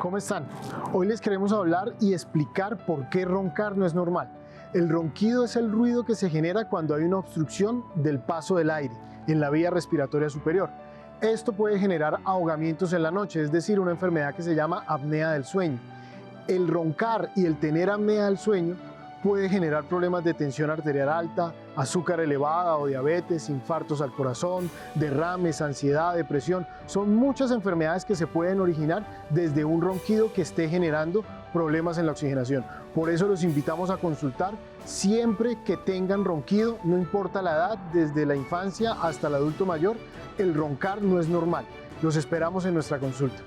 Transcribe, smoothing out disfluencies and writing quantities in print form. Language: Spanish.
¿Cómo están? Hoy les queremos hablar y explicar por qué roncar no es normal. El ronquido es el ruido que se genera cuando hay una obstrucción del paso del aire en la vía respiratoria superior. Esto puede generar ahogamientos en la noche, es decir, una enfermedad que se llama apnea del sueño. El roncar y el tener apnea del sueño puede generar problemas de tensión arterial alta, azúcar elevada o diabetes, infartos al corazón, derrames, ansiedad, depresión. Son muchas enfermedades que se pueden originar desde un ronquido que esté generando problemas en la oxigenación. Por eso los invitamos a consultar siempre que tengan ronquido, no importa la edad, desde la infancia hasta el adulto mayor, el roncar no es normal. Los esperamos en nuestra consulta.